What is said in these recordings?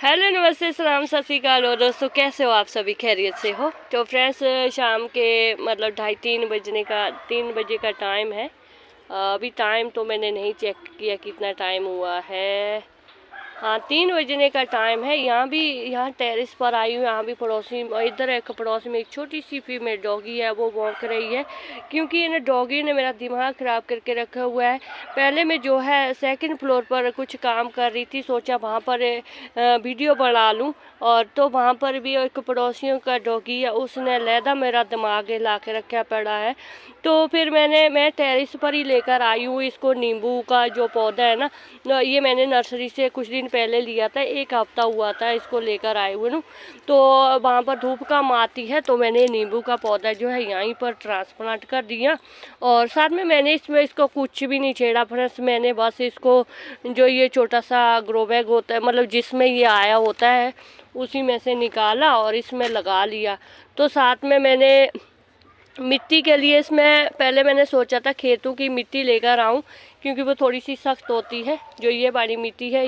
Hello, नमस्ते, सलाम, सत श्री अकाल। और दोस्तों, कैसे हो आप? सभी खैरियत से हो? तो फ्रेंड्स, शाम के मतलब 2:30 3 बजे का टाइम है। अभी टाइम तो मैंने नहीं चेक किया कितना टाइम हुआ है। हाँ, 3 बजने का टाइम है। यहाँ टेरेस पर आई हूँ। यहाँ भी पड़ोसी, इधर एक पड़ोसी में एक छोटी सी फीमेल डॉगी है, वो भौंक रही है क्योंकि इन डॉगी ने मेरा दिमाग ख़राब करके रखा हुआ है। पहले मैं जो है सेकंड फ्लोर पर कुछ काम कर रही थी, सोचा वहाँ पर वीडियो बना लूँ। और तो वहाँ पर भी एक पड़ोसियों का डॉगी है, उसने लहदा मेरा दिमाग हिला के रखा पड़ा है। तो फिर मैं टेरेस पर ही लेकर आई हूँ इसको। नींबू का जो पौधा है ना, ये मैंने नर्सरी से कुछ दिन पहले लिया था, 1 हफ्ता हुआ था इसको लेकर आए हुए ना। तो वहाँ पर धूप कम आती है, तो मैंने नींबू का पौधा जो है यहीं पर ट्रांसप्लांट कर दिया। और साथ में मैंने इसको कुछ भी नहीं छेड़ा फ्रेंड्स। मैंने बस इसको जो ये छोटा सा ग्रो बैग होता है, मतलब जिसमें ये आया होता है, उसी में से निकाला और इसमें लगा लिया। तो साथ में मैंने मिट्टी के लिए इसमें पहले मैंने सोचा था खेतों की मिट्टी लेकर आऊं, क्योंकि वो थोड़ी सी सख्त होती है। जो ये वाली मिट्टी है,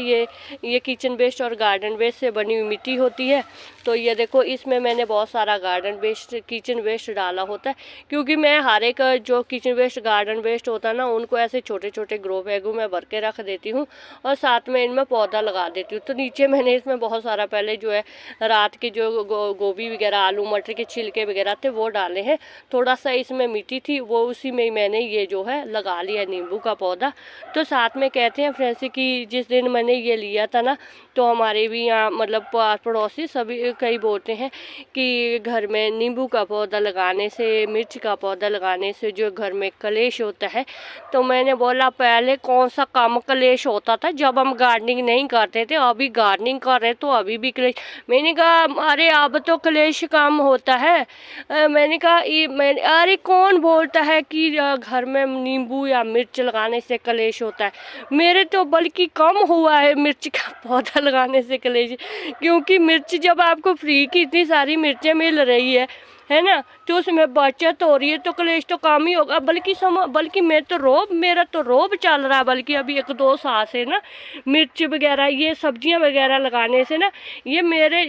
ये किचन वेस्ट और गार्डन वेस्ट से बनी हुई मिट्टी होती है। तो ये देखो, इसमें मैंने बहुत सारा गार्डन वेस्ट किचन वेस्ट डाला होता है, क्योंकि मैं हर एक जो किचन वेस्ट गार्डन वेस्ट होता है ना, उनको ऐसे छोटे छोटे ग्रो बैगों में भर के रख देती हूँ और साथ में इनमें पौधा लगा देती हूँ। तो नीचे मैंने इसमें बहुत सारा पहले जो है रात के जो गोभी वगैरह, आलू मटर के छिलके वगैरह थे, वो डाले हैं। थोड़ा सा इसमें मिट्टी थी, वो उसी में ही मैंने ये जो है लगा लिया नींबू का पौधा। तो साथ में कहते हैं फ्रेंड्स कि जिस दिन मैंने ये लिया था ना, तो हमारे भी यहाँ मतलब पड़ोसी सभी कई बोलते हैं कि घर में नींबू का पौधा लगाने से, मिर्च का पौधा लगाने से जो घर में कलेश होता है। तो मैंने बोला, पहले कौन सा कम कलेश होता था जब हम गार्डनिंग नहीं करते थे, अभी गार्डनिंग कर रहे तो अभी भी कलेश। मैंने कहा अरे अब तो कलेश कम होता है। मैंने कहा अरे कौन बोलता है कि घर में नींबू या मिर्च लगाने से कलेश होता है। मेरे तो बल्कि कम हुआ है मिर्च का पौधा लगाने से कलेश, क्योंकि मिर्च जब आपको फ्री की इतनी सारी मिर्चें मिल रही है ना, तो उसमें बचत हो रही है, तो कलेश तो कम ही होगा। बल्कि मेरा तो रोब चल रहा है, बल्कि अभी 1-2 साल से ना मिर्च वगैरह ये सब्जियां वगैरह लगाने से ना, ये मेरे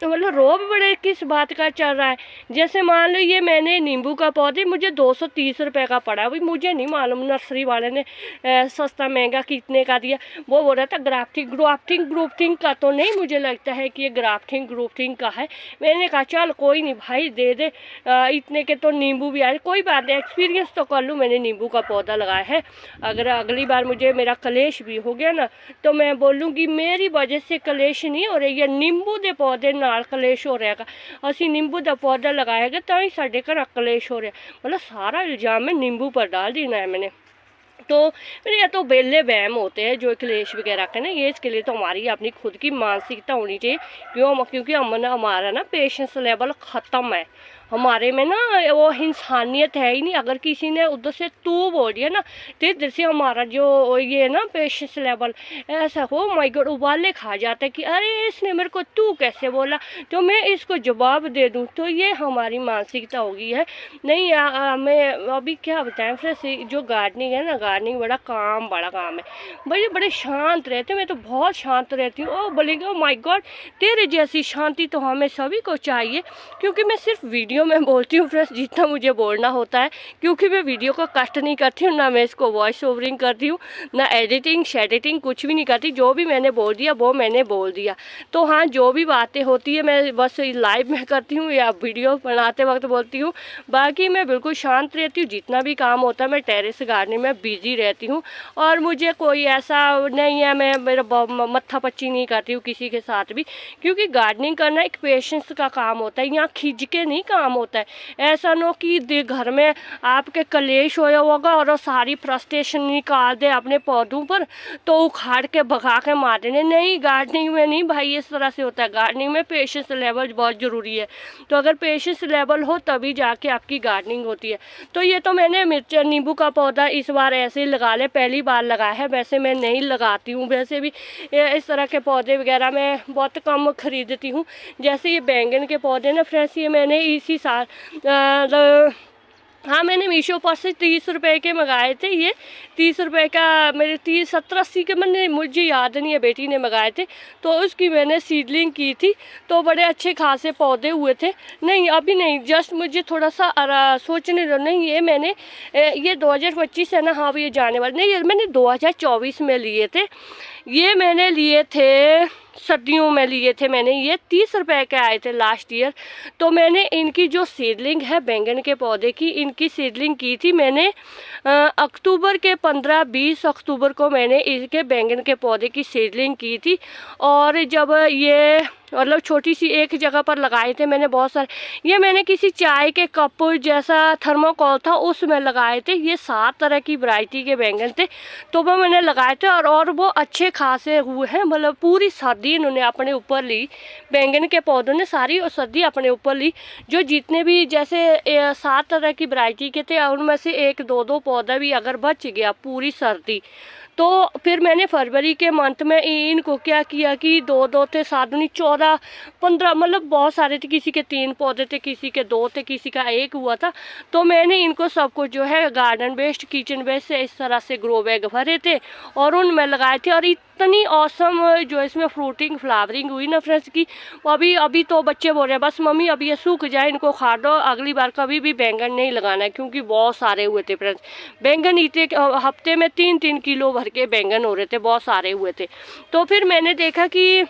मतलब रोब बड़े किस बात का चल रहा है। जैसे मान लो ये मैंने नींबू का पौधे मुझे 230 रुपये का पड़ा, अभी मुझे नहीं मालूम नर्सरी वाले ने सस्ता महंगा कितने का दिया। वो बोल रहा था ग्राफ्टिंग का, तो नहीं मुझे लगता है कि ये ग्राफ्टिंग का है। मैंने कहा चल कोई नहीं भाई, दे इतने के तो नींबू भी आए, कोई बात नहीं, एक्सपीरियंस तो कर लूँ। मैंने नींबू का पौधा लगाया है, अगर अगली बार मुझे मेरा कलेश भी हो गया ना, तो मैं बोलूँगी मेरी वजह से कलेश नहीं हो रही है, नींबू दे पौधे नाल कलेश हो रहा है। असी नींबू का पौधा लगाएगा तो ही साढ़े घर कलेश हो रहा है। मतलब सारा इल्ज़ाम मैं नींबू पर डाल देना है मैंने। तो मेरे ये तो बेले वहम होते हैं जो क्लेश वगैरह के ना, ये इसके लिए तो हमारी अपनी खुद की मानसिकता होनी चाहिए। क्योंकि हमारा ना पेशेंस लेवल ख़त्म है हमारे में ना, वो इंसानियत है ही नहीं। अगर किसी ने उधर से तू बोल दिया ना, तो इधर से हमारा जो ये ना पेशेंस लेवल ऐसा हो माय गॉड उबाले खा जाता है कि अरे इसने मेरे को तू कैसे बोला, तो मैं इसको जवाब दे दूँ। तो ये हमारी मानसिकता हो गई है। नहीं मैं अभी क्या बताएं फ्रेंड्स, जो गार्डनिंग है ना, गार्डनिंग बड़ा काम है। बड़े शांत रहते हैं, मैं तो बहुत शांत रहती हूँ। ओ बोलेंगे ओ माय गॉड, तेरे जैसी शांति तो हमें सभी को चाहिए। क्योंकि मैं सिर्फ वीडियो में बोलती हूँ फ्रेंड्स जितना मुझे बोलना होता है, क्योंकि मैं वीडियो को कट नहीं करती हूँ, ना मैं इसको वॉइस ओवरिंग करती हूँ, ना एडिटिंग कुछ भी नहीं करती। जो भी मैंने बोल दिया वो मैंने बोल दिया। तो हाँ, जो भी बातें होती है मैं बस लाइव में करती हूँ या वीडियो बनाते वक्त बोलती हूँ। बाकी मैं बिल्कुल शांत रहती हूँ। जितना भी काम होता है मैं टेरेस गार्डनिंग में बिजी रहती हूँ, और मुझे कोई ऐसा नहीं है, मैं मेरा मत्था पच्ची नहीं करती हूँ किसी के साथ भी। क्योंकि गार्डनिंग करना एक पेशेंस का काम होता है, यहाँ खिंच के नहीं काम होता है। ऐसा नो कि घर में आपके कलेश होया होगा और सारी फ्रस्ट्रेशन निकाल दे अपने पौधों पर, तो उखाड़ के भगा के मार देने। नहीं, गार्डनिंग में नहीं भाई इस तरह से होता है। गार्डनिंग में पेशेंस लेवल बहुत ज़रूरी है। तो अगर पेशेंस लेवल हो तभी जाके आपकी गार्डनिंग होती है। तो ये तो मैंने नींबू का पौधा इस बार ऐसे ही लगा ले, पहली बार लगाया है। वैसे मैं नहीं लगाती हूँ, वैसे भी इस तरह के पौधे वगैरह मैं बहुत कम खरीदती हूँ। जैसे ये बैंगन के पौधे ना फ्रेंड्स, ये मैंने इसी साल हाँ, मैंने मीशो पर से 30 रुपए के मंगाए थे। ये 30 रुपए का मेरे 30 70 80 के मैंने, मुझे याद नहीं है, बेटी ने मंगाए थे। तो उसकी मैंने सीडलिंग की थी, तो बड़े अच्छे खासे पौधे हुए थे। नहीं अभी नहीं, जस्ट मुझे थोड़ा सा सोचने दो। नहीं ये मैंने ये 2025 है ना, हाँ ये जाने वाले, नहीं ये मैंने 2024 में लिए थे। ये मैंने लिए थे सर्दियों में लिए थे मैंने, ये 30 रुपए के आए थे लास्ट ईयर। तो मैंने इनकी जो सीडलिंग है बैंगन के पौधे की, इनकी सीडलिंग की थी मैंने अक्टूबर के 15-20 अक्टूबर को मैंने इनके बैंगन के पौधे की सीडलिंग की थी। और जब ये मतलब छोटी सी एक जगह पर लगाए थे मैंने बहुत सारे। ये मैंने किसी चाय के कप जैसा थर्मोकोल था उसमें लगाए थे। ये 7 तरह की वैरायटी के बैंगन थे, तो वो मैंने लगाए थे और वो अच्छे खासे हुए हैं। मतलब पूरी सर्दी इन्होंने अपने ऊपर ली, बैंगन के पौधों ने सारी और सर्दी अपने ऊपर ली। जो जितने भी जैसे 7 तरह की वैरायटी के थे, उनमें से 1-2 पौधा भी अगर बच गया पूरी सर्दी, तो फिर मैंने फरवरी के मंथ में इनको क्या किया कि 2-2 थे, 7 दूनी 14-15, मतलब बहुत सारे थे। किसी के 3 पौधे थे, किसी के 2 थे, किसी का 1 हुआ था। तो मैंने इनको सबको जो है गार्डन वेस्ट, किचन वेस्ट से इस तरह से ग्रो बैग भरे थे और उनमें लगाए थे। और इतनी औसम जो इसमें फ्रूटिंग फ्लावरिंग हुई ना फ्रेंड्स की, अभी तो बच्चे बोल रहे हैं बस मम्मी अभी ये सूख जाए, इनको खा दो, अगली बार कभी भी बैंगन नहीं लगाना है, क्योंकि बहुत सारे हुए थे फ्रेंड्स बैंगन। इतने हफ्ते में 3-3 किलो भर के बैंगन हो रहे थे, बहुत सारे हुए थे। तो फिर मैंने देखा कि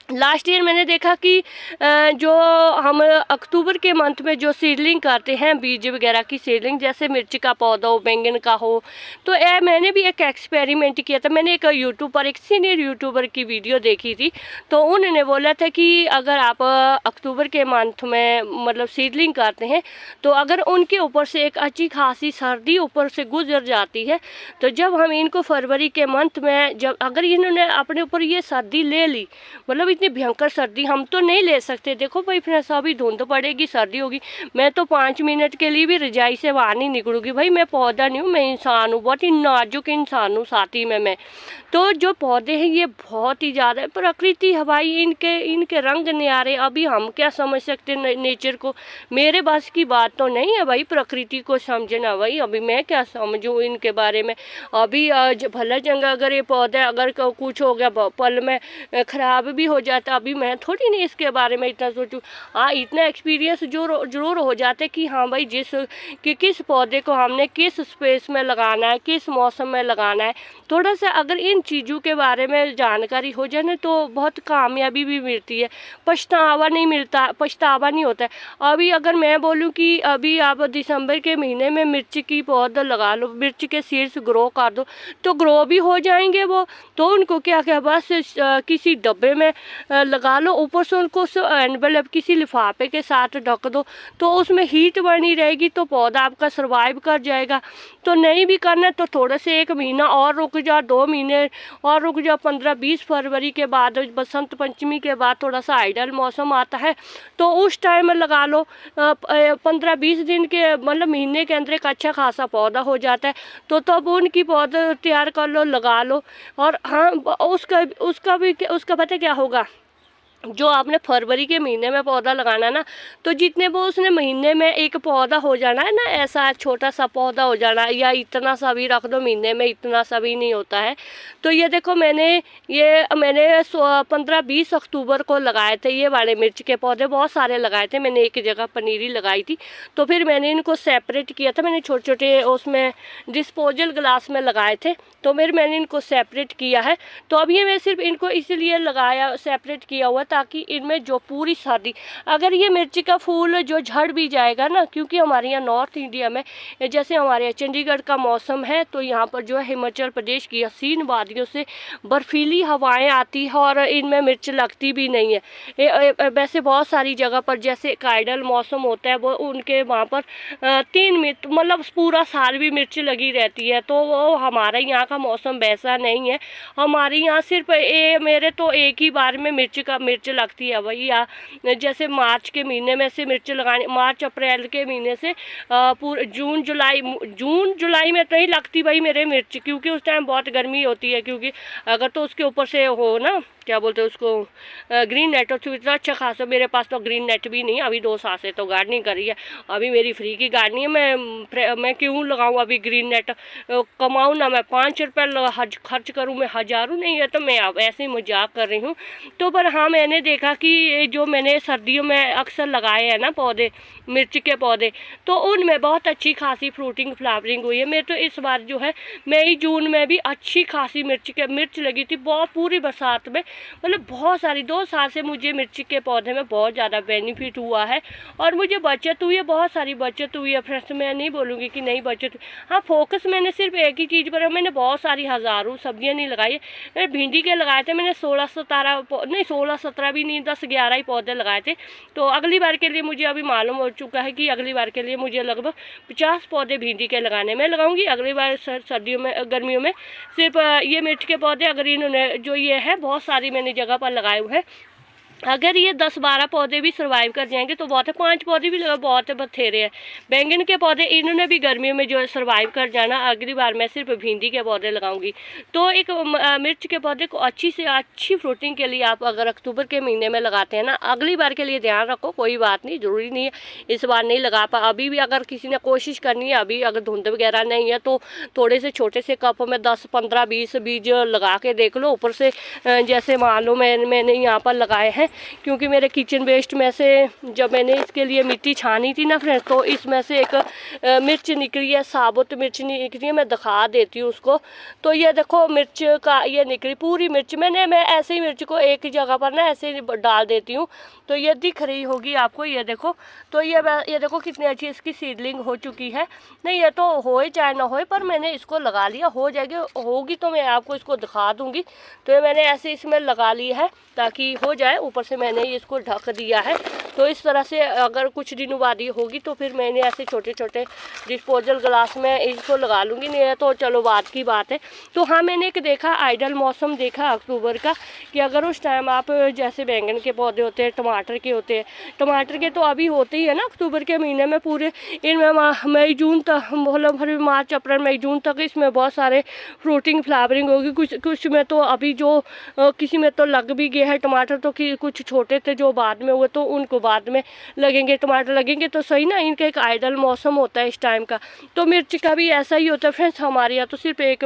लास्ट ईयर मैंने देखा कि जो हम अक्टूबर के मंथ में जो सीडलिंग करते हैं बीज वगैरह की सीडलिंग, जैसे मिर्च का पौधा हो, बैंगन का हो, तो मैंने भी एक एक्सपेरिमेंट किया था। मैंने एक यूट्यूब पर एक सीनियर यूट्यूबर की वीडियो देखी थी, तो उन्होंने बोला था कि अगर आप अक्टूबर के मंथ में मतलब सीडलिंग करते हैं, तो अगर उनके ऊपर से एक अच्छी खासी सर्दी ऊपर से गुजर जाती है, तो जब हम इनको फरवरी के मंथ में जब अगर इन्होंने अपने ऊपर ये सर्दी ले ली, मतलब इतनी भयंकर सर्दी हम तो नहीं ले सकते। देखो भाई फ्रेंड्स, अभी धुंध पड़ेगी, सर्दी होगी, मैं तो 5 मिनट के लिए भी रजाई से बाहर नहीं निकलूँगी। भाई मैं पौधा नहीं हूँ, मैं इंसान हूँ, बहुत ही नाजुक इंसान हूँ साथी में मैं। तो जो पौधे हैं ये बहुत ही ज़्यादा प्रकृति हवाई, इनके रंग न्यारे। अभी हम क्या समझ सकते नेचर को, मेरे बस की बात तो नहीं है भाई प्रकृति को समझना। भाई अभी मैं क्या समझूँ इनके बारे में। अभी भला जंग अगर ये पौधे अगर कुछ हो गया पल में ख़राब भी हो जाता, अभी मैं थोड़ी नहीं इसके बारे में इतना सोचूं। हाँ इतना एक्सपीरियंस जरूर हो जाता है कि हाँ भाई किस पौधे को हमने किस स्पेस में लगाना है, किस मौसम में लगाना है। थोड़ा सा अगर इन चीज़ों के बारे में जानकारी हो जाए ना, तो बहुत कामयाबी भी मिलती है, पछतावा नहीं होता है। अभी अगर मैं बोलूँ कि अभी आप दिसंबर के महीने में मिर्च की पौधा लगा लो, मिर्च के सीड्स ग्रो कर दो, तो ग्रो भी हो जाएंगे वो। तो उनको क्या बस किसी डब्बे में लगा लो, ऊपर से उनको एनवेलप किसी लिफाफे के साथ ढक दो, तो उसमें हीट बनी रहेगी, तो पौधा आपका सर्वाइव कर जाएगा। तो नहीं भी करना तो थोड़ा से 1 महीना और रुक जाओ, 2 महीने और रुक जाओ, 15-20 फरवरी के बाद बसंत पंचमी के बाद थोड़ा सा आइडल मौसम आता है, तो उस टाइम में लगा लो। 15-20 दिन के मतलब महीने के अंदर एक अच्छा खासा पौधा हो जाता है। तो तब उनकी पौधा तैयार कर लो, लगा लो। और हाँ उसका पता क्या होगा, जो आपने फरवरी के महीने में पौधा लगाना ना, तो जितने वो उसने महीने में एक पौधा हो जाना है ना, ऐसा छोटा सा पौधा हो जाना, या इतना सा भी रख दो, महीने में इतना सा भी नहीं होता है। तो ये देखो मैंने 15-20 अक्टूबर को लगाए थे ये वाले मिर्च के पौधे, बहुत सारे लगाए थे मैंने, एक जगह पनीरी लगाई थी। तो फिर मैंने इनको सेपरेट किया था, मैंने छोटे छोटे उसमें डिस्पोजल ग्लास में लगाए थे, तो मैंने इनको सेपरेट किया है। तो अब ये मैं सिर्फ इनको इसलिए लगाया, सेपरेट किया हुआ, ताकि इनमें जो पूरी सर्दी, अगर ये मिर्ची का फूल जो झड़ भी जाएगा ना, क्योंकि हमारे यहाँ नॉर्थ इंडिया में जैसे हमारे यहाँ चंडीगढ़ का मौसम है, तो यहाँ पर जो है हिमाचल प्रदेश की हसीन वादियों से बर्फीली हवाएं आती है और इनमें मिर्च लगती भी नहीं है। वैसे बहुत सारी जगह पर जैसे काइडल मौसम होता है, वो उनके वहाँ पर 3 मिर्च मतलब पूरा साल भी मिर्च लगी रहती है। तो वो हमारे यहाँ का मौसम वैसा नहीं है, हमारे यहाँ सिर्फ मेरे तो एक ही बार में मिर्च लगती है भैया। जैसे मार्च के महीने में से मिर्च लगानी, मार्च अप्रैल के महीने से पूरे जून जुलाई में तो नहीं लगती भाई मेरे मिर्च, क्योंकि उस टाइम बहुत गर्मी होती है, क्योंकि अगर तो उसके ऊपर से हो ना क्या बोलते हैं उसको, ग्रीन नेट। तो इतना अच्छा खासा, मेरे पास तो ग्रीन नेट भी नहीं है। अभी 2 साल से तो गार्डनिंग करी है, अभी मेरी फ्री की गार्डनिंग है। मैं क्यों लगाऊँ अभी ग्रीन नेट, कमाऊँ ना, मैं 5 रुपये खर्च करूँ, मैं हज़ारों नहीं है। तो मैं अब ऐसे ही मजाक कर रही हूँ। तो पर हाँ, मैंने देखा कि जो मैंने सर्दियों में अक्सर लगाए हैं ना पौधे, मिर्च के पौधे, तो उनमें बहुत अच्छी खासी फ्रूटिंग फ्लावरिंग हुई है। मैं तो इस बार जो है मई जून में भी अच्छी खासी मिर्च लगी थी, बहुत पूरी बरसात में, मतलब बहुत सारी। 2 साल से मुझे मिर्च के पौधे में बहुत ज़्यादा बेनिफिट हुआ है और मुझे बचत हुई है, बहुत सारी बचत हुई है फ्रेंड्स। मैं नहीं बोलूँगी कि नहीं बचत। हाँ, फोकस मैंने सिर्फ एक ही चीज़ पर है। मैंने बहुत सारी हज़ारों सब्जियाँ नहीं लगाई। मैंने भिंडी के लगाए थे, मैंने 16-17 भी नहीं, 10-11 ही पौधे लगाए थे। तो अगली बार के लिए मुझे अभी मालूम हो चुका है कि अगली बार के लिए मुझे लगभग 50 पौधे भिंडी के लगाने में लगाऊंगी। अगली बार सर्दियों में, गर्मियों में सिर्फ ये मिर्च के पौधे, अगर इन्होंने जो ये है बहुत सारी मैंने जगह पर लगाए हुए हैं, अगर ये 10-12 पौधे भी सर्वाइव कर जाएंगे तो बहुत है। 5 पौधे भी लगा, बहुत है, बथेरे हैं। बैंगन के पौधे इन्होंने भी गर्मियों में जो है सर्वाइव कर जाना। अगली बार मैं सिर्फ भिंडी के पौधे लगाऊंगी। तो एक मिर्च के पौधे को अच्छी से अच्छी फ्रूटिंग के लिए आप अगर अक्टूबर के महीने में लगाते हैं ना, अगली बार के लिए ध्यान रखो, कोई बात नहीं, ज़रूरी नहीं है इस बार नहीं लगा पा। अभी भी अगर किसी ने कोशिश करनी है, अभी अगर धुंध वगैरह नहीं है तो थोड़े से छोटे से कप में 10-15-20 बीज लगा के देख लो ऊपर से। जैसे मान लो मैंने यहाँ पर लगाए हैं, क्योंकि मेरे किचन वेस्ट में से जब मैंने इसके लिए मिट्टी छानी थी ना फ्रेंड्स, तो इसमें से एक मिर्च निकली है, साबुत मिर्च निकली है। मैं दिखा देती हूँ उसको। तो ये देखो मिर्च का ये निकली पूरी मिर्च। मैं ऐसे ही मिर्च को एक ही जगह पर ना ऐसे डाल देती हूँ, तो ये दिख रही होगी आपको, ये देखो। तो ये देखो कितनी अच्छी इसकी सीडलिंग हो चुकी है। नहीं, ये तो होए चाहे ना होए, पर मैंने इसको लगा लिया, हो जाएगी, होगी तो मैं आपको इसको दिखा दूँगी। तो ये मैंने ऐसे इसमें लगा ली है ताकि हो जाए। ऊपर से मैंने इसको ढक दिया है। तो इस तरह से अगर कुछ दिनों बाद ये होगी तो फिर मैंने ऐसे छोटे छोटे डिस्पोजल ग्लास में इसको लगा लूँगी। नहीं है तो चलो बाद की बात है। तो हाँ, मैंने एक देखा आइडल मौसम देखा अक्टूबर का, कि अगर उस टाइम आप जैसे बैंगन के पौधे होते हैं, टमाटर के होते हैं, टमाटर के तो अभी होते ही है ना अक्टूबर के महीने में पूरे, इनमें मई जून तक, मतलब फिर मार्च अप्रैल मई जून तक इसमें बहुत सारे फ्रूटिंग फ्लावरिंग होगी। कुछ में तो अभी जो किसी में तो लग भी गया है टमाटर, तो कि कुछ छोटे थे जो बाद में हुए तो उनको बाद में लगेंगे, टमाटर लगेंगे। तो सही ना, इनका एक आइडल मौसम होता है इस टाइम का। तो मिर्च का भी ऐसा ही होता है फ्रेंड्स। हमारे यहाँ तो सिर्फ एक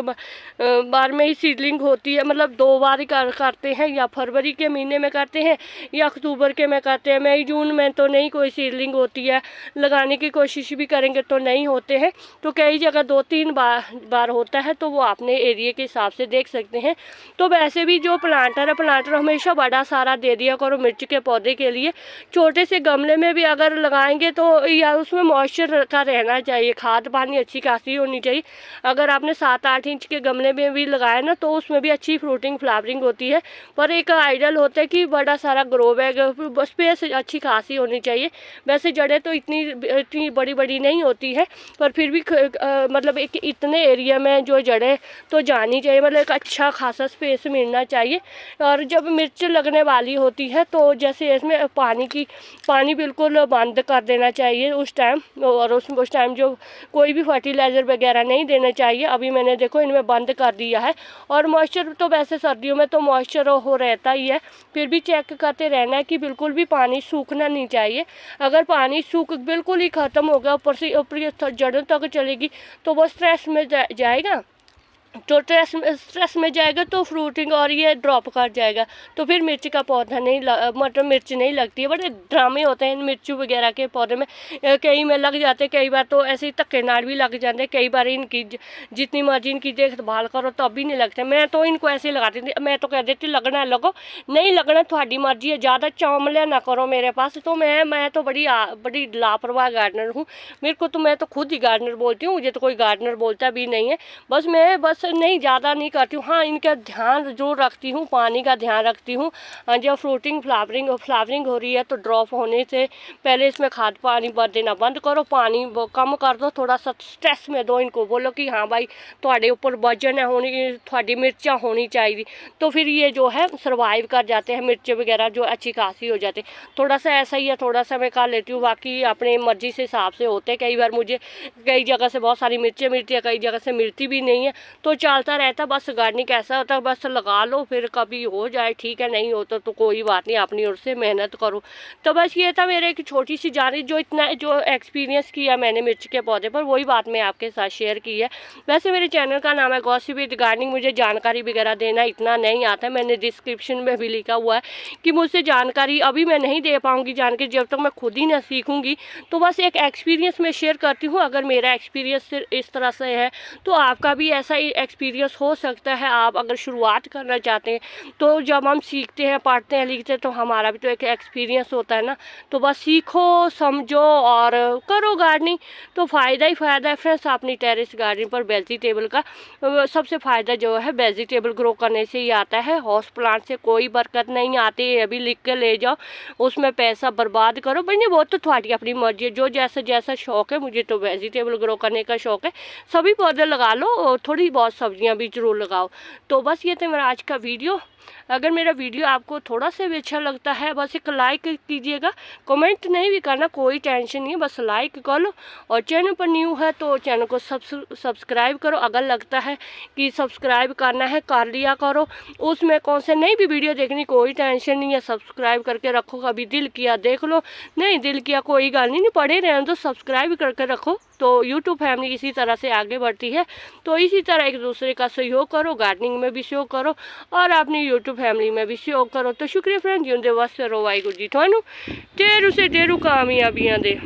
बार में ही सीडलिंग होती है, मतलब 2 बार ही करते हैं, या फरवरी के महीने में करते हैं या अक्टूबर के में करते हैं। मई जून में तो नहीं कोई सीडलिंग होती है, लगाने की कोशिश भी करेंगे तो नहीं होते हैं। तो कई जगह 2-3 बार होता है, तो वो अपने एरिया के हिसाब से देख सकते हैं। तो वैसे भी जो प्लांटर है, प्लांटर हमेशा बड़ा सारा दे दिया करो मिर्च के पौधे के लिए। छोटे से गमले में भी अगर लगाएंगे तो या उसमें मॉइस्चर का रहना चाहिए, खाद पानी अच्छी खासी होनी चाहिए। अगर आपने 7-8 इंच के गमले में भी लगाया ना, तो उसमें भी अच्छी फ्रूटिंग फ्लावरिंग होती है। पर एक आइडल होता है कि बड़ा सारा ग्रो बैग, स्पेस अच्छी खासी होनी चाहिए। वैसे जड़ें तो इतनी बड़ी बड़ी नहीं होती है, पर फिर भी मतलब एक इतने एरिया में जो जड़ें तो जानी चाहिए, मतलब एक अच्छा खासा स्पेस मिलना चाहिए। और जब मिर्च लगने वाली होती है तो जैसे इसमें पानी बिल्कुल बंद कर देना चाहिए उस टाइम, और उस टाइम जो कोई भी फर्टिलाइज़र वगैरह नहीं देना चाहिए। अभी मैंने देखो इनमें बंद कर दिया है। और मॉइस्चर तो वैसे सर्दियों में तो मॉइस्चर हो रहता ही है, फिर भी चेक करते रहना है कि बिल्कुल भी पानी सूखना नहीं चाहिए। अगर पानी सूख बिल्कुल ही ख़त्म हो गया, ऊपर से ऊपर जड़ों तक चलेगी, तो वो स्ट्रेस में जाएगा। तो स्ट्रेस में जाएगा तो फ्रूटिंग और ये ड्रॉप कर जाएगा। तो फिर मिर्च का पौधा नहीं मतलब मिर्च नहीं लगती है। बड़े ड्रामे होते हैं इन मिर्चू वगैरह के पौधे में, कई में लग जाते हैं, कई बार तो ऐसे ही धक्के नाड़ भी लग जाते हैं। कई बार इनकी जितनी मर्जी इनकी देखभाल करो तो अभी नहीं लगते। मैं तो इनको ऐसे ही लगाती थी, मैं तो कह देती लगना है लगो, नहीं लगना थोड़ी मर्जी है, ज़्यादा चौमलिया ना करो मेरे पास। तो मैं तो बड़ी लापरवाह गार्डनर हूँ। मेरे को तो, मैं तो खुद ही गार्डनर बोलती हूँ, मुझे तो कोई गार्डनर बोलता भी नहीं है। बस नहीं, ज़्यादा नहीं करती हूँ। हाँ, इनका ध्यान जरूर रखती हूँ, पानी का ध्यान रखती हूँ। जब फ्रूटिंग फ्लावरिंग हो रही है तो ड्रॉप होने से पहले इसमें खाद पानी देना बंद करो, पानी कम कर दो, थोड़ा सा स्ट्रेस में दो इनको, बोलो कि हाँ भाई थोड़े ऊपर वजन है होनी, थोड़ी मिर्चा होनी चाहिए। तो फिर ये जो है सर्वाइव कर जाते हैं, मिर्च वगैरह जो अच्छी खासी हो जाती है। थोड़ा सा ऐसा ही है, थोड़ा सा मैं कर लेती हूँ, बाकी अपने मर्जी से हिसाब से होते हैं। कई बार मुझे कई जगह से बहुत सारी मिर्चें मिलती है, कई जगह से मिलती भी नहीं है। तो चलता रहता। बस गार्डनिंग ऐसा होता है, बस लगा लो, फिर कभी हो जाए ठीक है, नहीं होता तो कोई बात नहीं, अपनी ओर से मेहनत करो। तो बस ये था मेरे एक छोटी सी जानी, जो एक्सपीरियंस किया मैंने मिर्च के पौधे पर, वही बात मैं आपके साथ शेयर की है। वैसे मेरे चैनल का नाम है गॉसिप विद गार्डनिंग। मुझे जानकारी वगैरह देना इतना नहीं आता है, मैंने डिस्क्रिप्शन में भी लिखा हुआ है कि मुझसे जानकारी अभी मैं नहीं दे पाऊँगी जानकारी जब तक मैं खुद ही ना सीखूँगी। तो बस एक एक्सपीरियंस मैं शेयर करती हूँ। अगर मेरा एक्सपीरियंस इस तरह से है तो आपका भी ऐसा ही एक्सपीरियंस हो सकता है। आप अगर शुरुआत करना चाहते हैं तो जब हम सीखते हैं, पढ़ते हैं, लिखते हैं, तो हमारा भी तो एक एक्सपीरियंस होता है ना। तो बस सीखो, समझो और करो गार्डनिंग, तो फ़ायदा ही फ़ायदा है फ्रेंड्स। अपनी टेरेस गार्डन पर वेजिटेबल का सबसे फ़ायदा जो है वेजिटेबल ग्रो करने से ही आता है। हाउस प्लांट से कोई बरकत नहीं आती है, अभी लिख के ले जाओ, उसमें पैसा बर्बाद करो। भैया वो तो तुम्हारी अपनी मर्जी है, जो जैसा जैसा शौक़ है। मुझे तो वेजिटेबल ग्रो करने का शौक़ है, सभी पौधे लगा लो और थोड़ी बहुत सब्जियां भी जरूर लगाओ। तो बस ये था मेरा आज का वीडियो। अगर मेरा वीडियो आपको थोड़ा सा भी अच्छा लगता है, बस एक लाइक कीजिएगा, कमेंट नहीं भी करना, कोई टेंशन नहीं है, बस लाइक कर लो। और चैनल पर न्यू है तो चैनल को सब्सक्राइब करो। अगर लगता है कि सब्सक्राइब करना है, कर लिया करो। उसमें कौन से नई भी वीडियो देखनी, कोई टेंशन नहीं है, सब्सक्राइब करके रखो। कभी दिल किया देख लो, नहीं दिल किया कोई गल नहीं, पड़े रहने तो सब्सक्राइब करके रखो। तो यूट्यूब फैमिली इसी तरह से आगे बढ़ती है। तो इसी तरह एक दूसरे का सहयोग करो, गार्डनिंग में भी सहयोग करो और अपनी यूट्यूब फैमिली में भी सहयोग करो। तो शुक्रिया फ्रेंड, जिंदे वास्ते रो वाहिगुरू जी थानू ढेरू से ढेरू कामयाबियां दे।